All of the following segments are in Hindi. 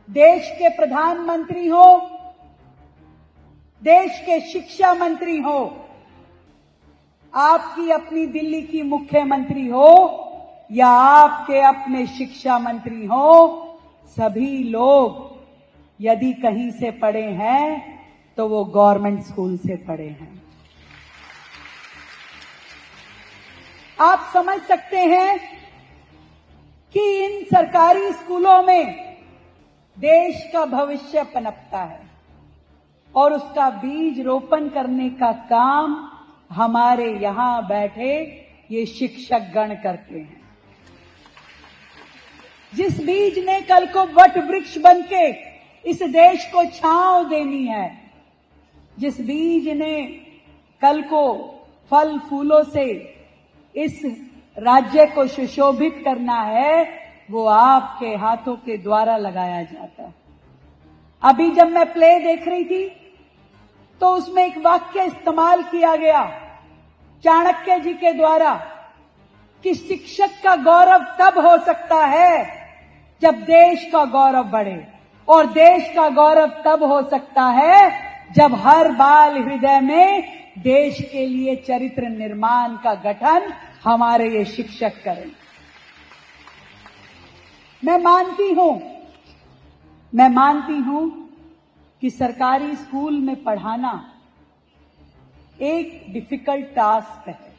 देश के प्रधानमंत्री हो, देश के शिक्षा मंत्री हो, आपकी अपनी दिल्ली की मुख्यमंत्री हो या आपके अपने शिक्षा मंत्री हो, सभी लोग यदि कहीं से पढ़े हैं तो वो गवर्नमेंट स्कूल से पढ़े हैं। आप समझ सकते हैं कि इन सरकारी स्कूलों में देश का भविष्य पनपता है और उसका बीज रोपण करने का काम हमारे यहां बैठे ये शिक्षक गण करते हैं। जिस बीज ने कल को वट वृक्ष बनके इस देश को छांव देनी है, जिस बीज ने कल को फल फूलों से इस राज्य को सुशोभित करना है, वो आपके हाथों के द्वारा लगाया जाता है। अभी जब मैं प्ले देख रही थी तो उसमें एक वाक्य इस्तेमाल किया गया चाणक्य जी के द्वारा कि शिक्षक का गौरव तब हो सकता है जब देश का गौरव बढ़े, और देश का गौरव तब हो सकता है जब हर बाल हृदय में देश के लिए चरित्र निर्माण का गठन हमारे ये शिक्षक करें। मैं मानती हूं कि सरकारी स्कूल में पढ़ाना एक डिफिकल्ट टास्क है।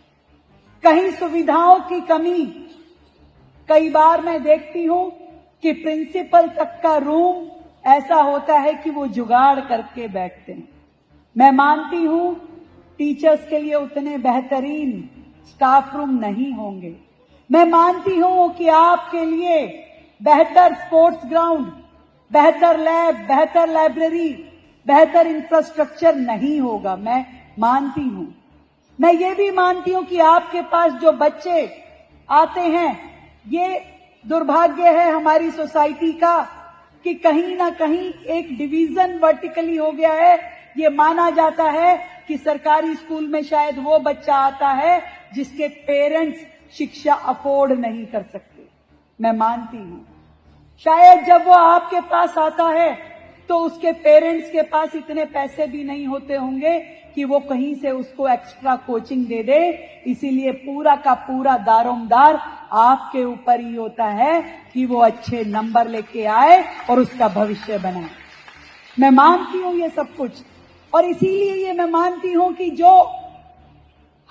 कहीं सुविधाओं की कमी, कई बार मैं देखती हूं कि प्रिंसिपल तक का रूम ऐसा होता है कि वो जुगाड़ करके बैठते हैं। मैं मानती हूं टीचर्स के लिए उतने बेहतरीन स्टाफ रूम नहीं होंगे। मैं मानती हूं कि आपके लिए बेहतर स्पोर्ट्स ग्राउंड, बेहतर लैब, बेहतर लाइब्रेरी, बेहतर इंफ्रास्ट्रक्चर नहीं होगा। मैं मानती हूं। मैं ये भी मानती हूं कि आपके पास जो बच्चे आते हैं, ये दुर्भाग्य है हमारी सोसाइटी का कि कहीं ना कहीं एक डिवीजन वर्टिकली हो गया है। ये माना जाता है कि सरकारी स्कूल में शायद वो बच्चा आता है जिसके पेरेंट्स शिक्षा अफोर्ड नहीं कर सकते। मैं मानती हूं शायद जब वो आपके पास आता है तो उसके पेरेंट्स के पास इतने पैसे भी नहीं होते होंगे कि वो कहीं से उसको एक्स्ट्रा कोचिंग दे दे। इसीलिए पूरा का पूरा दारोमदार आपके ऊपर ही होता है कि वो अच्छे नंबर लेके आए और उसका भविष्य बनाए। मैं मानती हूं ये सब कुछ, और इसीलिए ये मैं मानती हूं कि जो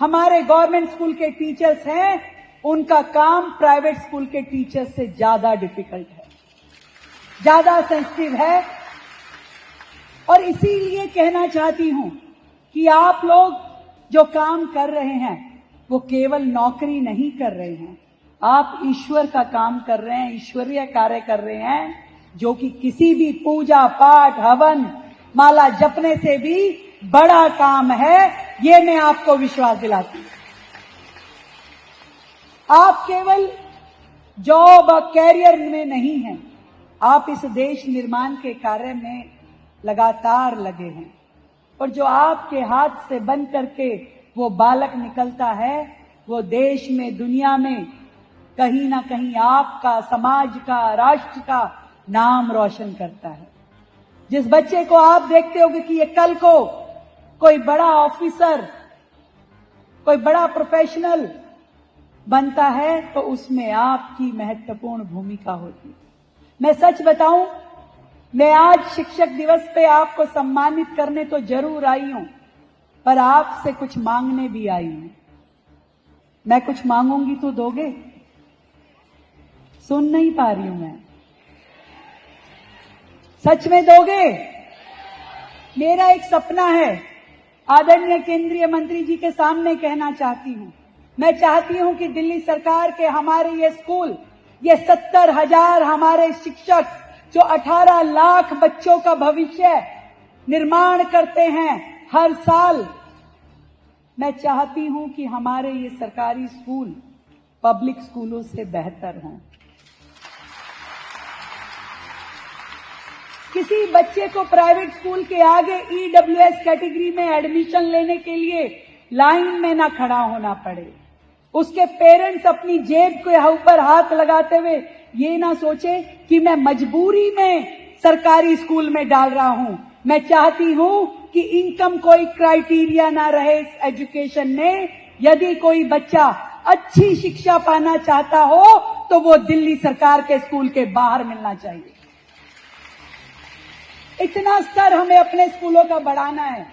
हमारे गवर्नमेंट स्कूल के टीचर्स हैं, उनका काम प्राइवेट स्कूल के टीचर्स से ज्यादा डिफिकल्ट है, ज्यादा सेंसिटिव है। और इसीलिए कहना चाहती हूं कि आप लोग जो काम कर रहे हैं वो केवल नौकरी नहीं कर रहे हैं, आप ईश्वर का काम कर रहे हैं, ईश्वरीय कार्य कर रहे हैं, जो कि किसी भी पूजा पाठ हवन माला जपने से भी बड़ा काम है। ये मैं आपको विश्वास दिलाती हूं। आप केवल जॉब और कैरियर में नहीं हैं, आप इस देश निर्माण के कार्य में लगातार लगे हैं। और जो आपके हाथ से बन करके वो बालक निकलता है, वो देश में, दुनिया में कहीं ना कहीं आपका, समाज का, राष्ट्र का नाम रोशन करता है। जिस बच्चे को आप देखते होगे कि ये कल को कोई बड़ा ऑफिसर, कोई बड़ा प्रोफेशनल बनता है, तो उसमें आपकी महत्वपूर्ण भूमिका होती है। मैं सच बताऊं, मैं आज शिक्षक दिवस पे आपको सम्मानित करने तो जरूर आई हूं, पर आपसे कुछ मांगने भी आई हूं। मैं कुछ मांगूंगी तो दोगे? सुन नहीं पा रही हूं मैं। सच में दोगे? मेरा एक सपना है, आदरणीय केंद्रीय मंत्री जी के सामने कहना चाहती हूं। मैं चाहती हूं कि दिल्ली सरकार के हमारे ये स्कूल, ये 70,000 हमारे शिक्षक जो 18 लाख बच्चों का भविष्य निर्माण करते हैं हर साल, मैं चाहती हूं कि हमारे ये सरकारी स्कूल पब्लिक स्कूलों से बेहतर हों। किसी बच्चे को प्राइवेट स्कूल के आगे ईडब्ल्यूएस कैटेगरी में एडमिशन लेने के लिए लाइन में ना खड़ा होना पड़े। उसके पेरेंट्स अपनी जेब के ऊपर हाथ लगाते हुए ये ना सोचे कि मैं मजबूरी में सरकारी स्कूल में डाल रहा हूं। मैं चाहती हूं कि इनकम कोई क्राइटेरिया ना रहे इस एजुकेशन में। यदि कोई बच्चा अच्छी शिक्षा पाना चाहता हो तो वो दिल्ली सरकार के स्कूल के बाहर मिलना चाहिए। इतना स्तर हमें अपने स्कूलों का बढ़ाना है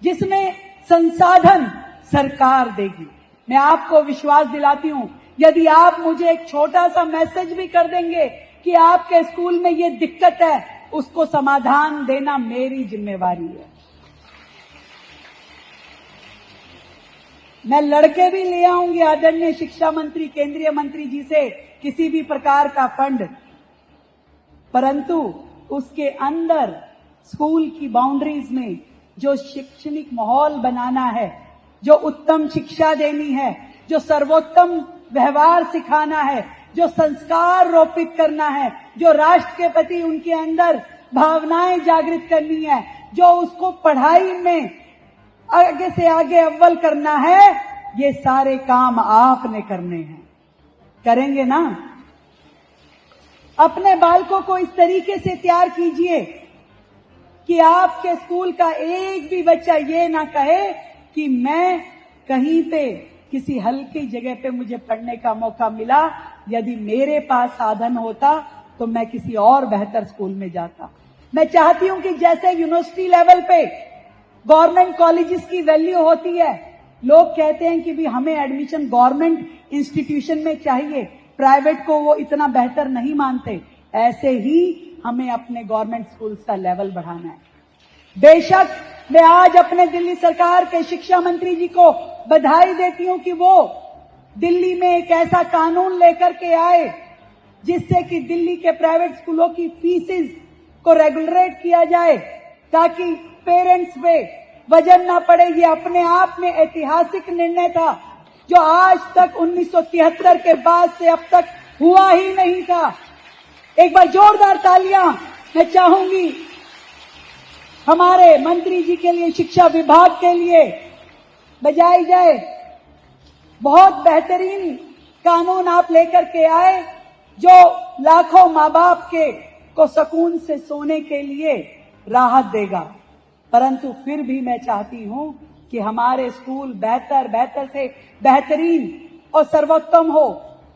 जिसमें संसाधन सरकार देगी। मैं आपको विश्वास दिलाती हूं, यदि आप मुझे एक छोटा सा मैसेज भी कर देंगे कि आपके स्कूल में ये दिक्कत है, उसको समाधान देना मेरी जिम्मेवारी है। मैं लड़के भी ले आऊंगी आदरणीय शिक्षा मंत्री, केंद्रीय मंत्री जी से किसी भी प्रकार का फंड, परंतु उसके अंदर स्कूल की बाउंड्रीज में जो शैक्षणिक माहौल बनाना है, जो उत्तम शिक्षा देनी है, जो सर्वोत्तम व्यवहार सिखाना है, जो संस्कार रोपित करना है, जो राष्ट्र के प्रति उनके अंदर भावनाएं जागृत करनी है, जो उसको पढ़ाई में आगे से आगे अव्वल करना है, ये सारे काम आपने करने हैं। करेंगे ना? अपने बालकों को इस तरीके से तैयार कीजिए कि आपके स्कूल का एक भी बच्चा ये ना कहे कि मैं कहीं पे किसी हल्की जगह पे मुझे पढ़ने का मौका मिला, यदि मेरे पास साधन होता तो मैं किसी और बेहतर स्कूल में जाता। मैं चाहती हूं कि जैसे यूनिवर्सिटी लेवल पे गवर्नमेंट कॉलेजेस की वैल्यू होती है, लोग कहते हैं कि भी हमें एडमिशन गवर्नमेंट इंस्टीट्यूशन में चाहिए, प्राइवेट को वो इतना बेहतर नहीं मानते, ऐसे ही हमें अपने गवर्नमेंट स्कूल्स का लेवल बढ़ाना है। बेशक मैं आज अपने दिल्ली सरकार के शिक्षा मंत्री जी को बधाई देती हूं कि वो दिल्ली में एक ऐसा कानून लेकर के आए जिससे कि दिल्ली के प्राइवेट स्कूलों की फीसेस को रेगुलेट किया जाए ताकि पेरेंट्स पे वजन ना पड़े। ये अपने आप में ऐतिहासिक निर्णय था जो आज तक 1973 के बाद से अब तक हुआ ही नहीं था। एक बार जोरदार तालियां मैं चाहूंगी हमारे मंत्री जी के लिए, शिक्षा विभाग के लिए बजाई जाए। बहुत बेहतरीन कानून आप लेकर के आए जो लाखों माँ बाप को सुकून से सोने के लिए राहत देगा। परंतु फिर भी मैं चाहती हूं कि हमारे स्कूल बेहतर से बेहतरीन और सर्वोत्तम हो।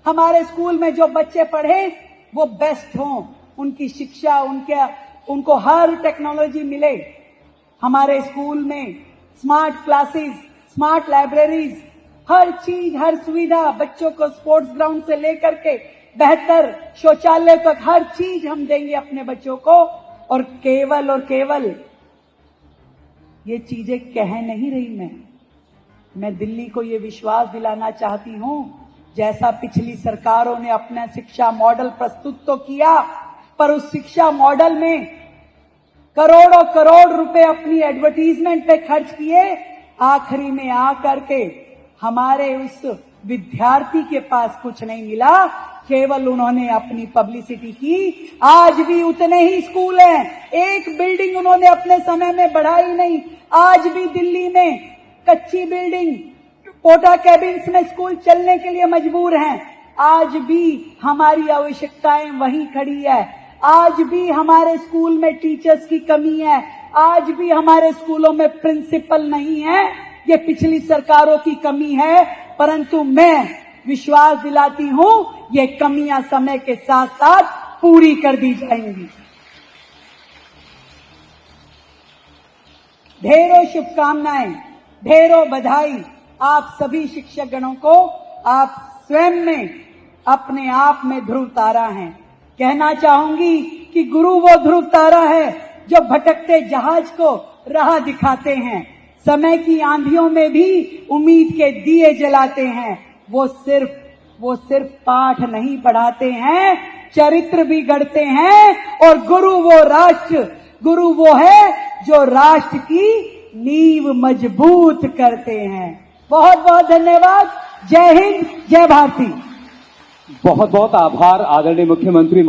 हमारे स्कूल में जो बच्चे पढ़े वो बेस्ट हों, उनकी शिक्षा उनको हर टेक्नोलॉजी मिले। हमारे स्कूल में स्मार्ट क्लासेस, स्मार्ट लाइब्रेरीज, हर चीज, हर सुविधा, बच्चों को स्पोर्ट्स ग्राउंड से लेकर के बेहतर शौचालय तक हर चीज हम देंगे अपने बच्चों को। और केवल ये चीजें कह नहीं रही मैं दिल्ली को ये विश्वास दिलाना चाहती हूं, जैसा पिछली सरकारों ने अपना शिक्षा मॉडल प्रस्तुत तो किया, पर उस शिक्षा मॉडल में करोड़ों करोड़ रुपए अपनी एडवर्टीजमेंट पे खर्च किए, आखिरी में आकर के हमारे उस विद्यार्थी के पास कुछ नहीं मिला, केवल उन्होंने अपनी पब्लिसिटी की। आज भी उतने ही स्कूल हैं, एक बिल्डिंग उन्होंने अपने समय में बढ़ाई नहीं। आज भी दिल्ली में कच्ची बिल्डिंग, पोटा कैबिन्स में स्कूल चलने के लिए मजबूर हैं। आज भी हमारी आवश्यकताएं वहीं खड़ी है। आज भी हमारे स्कूल में टीचर्स की कमी है। आज भी हमारे स्कूलों में प्रिंसिपल नहीं है। ये पिछली सरकारों की कमी है, परंतु मैं विश्वास दिलाती हूं ये कमियां समय के साथ साथ पूरी कर दी जाएंगी। ढेरों शुभकामनाएं, ढेरों बधाई आप सभी शिक्षक गणों को। आप स्वयं में अपने आप में ध्रुव तारा हैं। कहना चाहूंगी कि गुरु वो ध्रुव तारा है जो भटकते जहाज को राह दिखाते हैं, समय की आंधियों में भी उम्मीद के दिए जलाते हैं। वो सिर्फ पाठ नहीं पढ़ाते हैं, चरित्र भी गढ़ते हैं। और गुरु वो है जो राष्ट्र की नींव मजबूत करते हैं। बहुत बहुत धन्यवाद। जय हिंद, जय भारती। बहुत बहुत आभार आदरणीय मुख्यमंत्री।